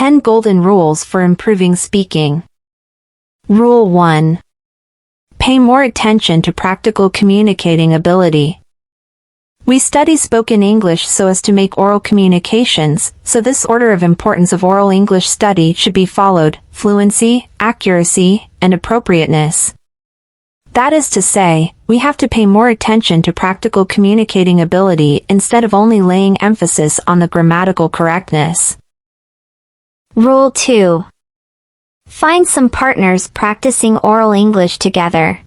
10 Golden Rules for Improving Speaking. Rule 1. Pay more attention to practical communicating ability. We study spoken English so as to make oral communications, so this order of importance of oral English study should be followed: fluency, accuracy, and appropriateness. That is to say, we have to pay more attention to practical communicating ability instead of only laying emphasis on the grammatical correctness. Rule 2. Find some partners practicing oral English together.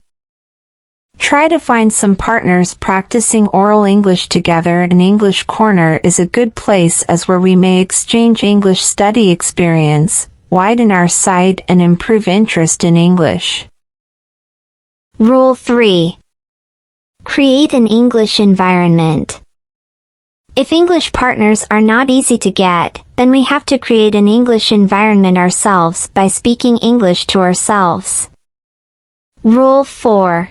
Try to find some partners practicing oral English together. An English corner is a good place as where we may exchange English study experience, widen our sight, and improve interest in English. Rule 3. Create an English environment. If English partners are not easy to get, then we have to create an English environment ourselves by speaking English to ourselves. Rule 4.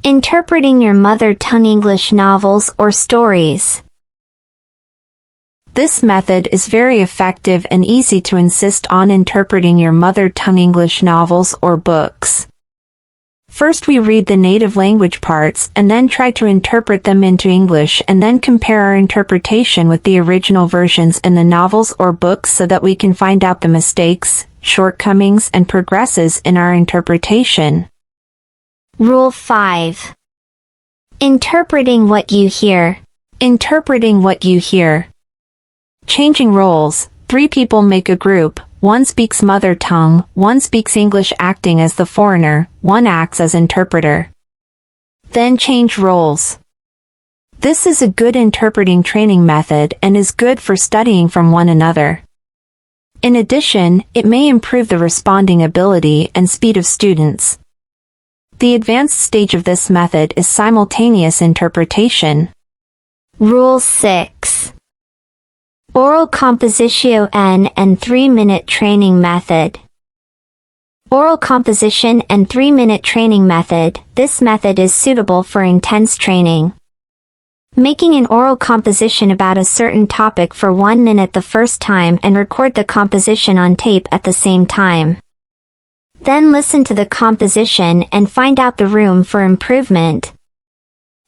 Interpreting your mother tongue English novels or stories. This method is very effective and easy to insist on interpreting your mother tongue English novels or books. First we read the native language parts and then try to interpret them into English and then compare our interpretation with the original versions in the novels or books so that we can find out the mistakes, shortcomings, and progresses in our interpretation. Rule 5. Interpreting what you hear. Interpreting what you hear. Changing roles. 3 people make a group. 1 speaks mother tongue, 1 speaks English acting as the foreigner, 1 acts as interpreter. Then change roles. This is a good interpreting training method and is good for studying from one another. In addition, it may improve the responding ability and speed of students. The advanced stage of this method is simultaneous interpretation. Rule 6. Oral composition and 3-minute training method. Oral composition and 3-minute training method. This method is suitable for intense training. Making an oral composition about a certain topic for 1 minute the first time and record the composition on tape at the same time. Then listen to the composition and find out the room for improvement.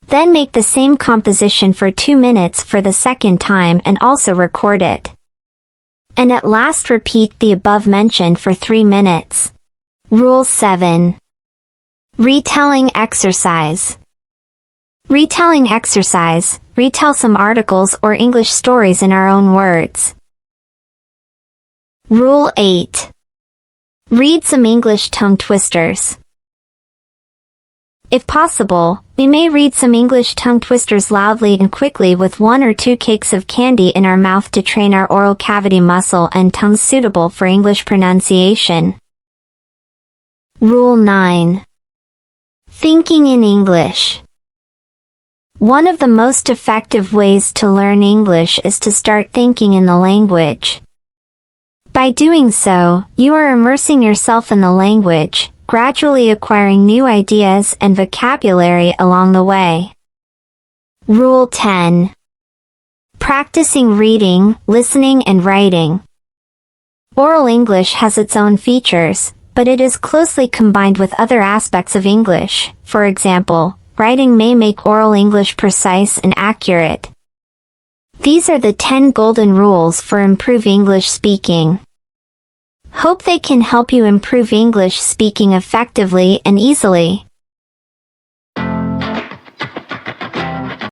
Then make the same composition for 2 minutes for the second time and also record it. And at last repeat the above mentioned for 3 minutes. Rule 7. Retelling exercise. Retelling exercise. Retell some articles or English stories in our own words. Rule 8. Read some English tongue twisters. If possible, we may read some English tongue twisters loudly and quickly with 1 or 2 cakes of candy in our mouth to train our oral cavity muscle and tongue suitable for English pronunciation. Rule 9. Thinking in English. One of the most effective ways to learn English is to start thinking in the language. By doing so, you are immersing yourself in the language, gradually acquiring new ideas and vocabulary along the way. Rule 10. Practicing reading, listening, and writing. Oral English has its own features, but it is closely combined with other aspects of English. For example, writing may make oral English precise and accurate. These are the 10 golden rules for improving English speaking. Hope they can help you improve English speaking effectively and easily.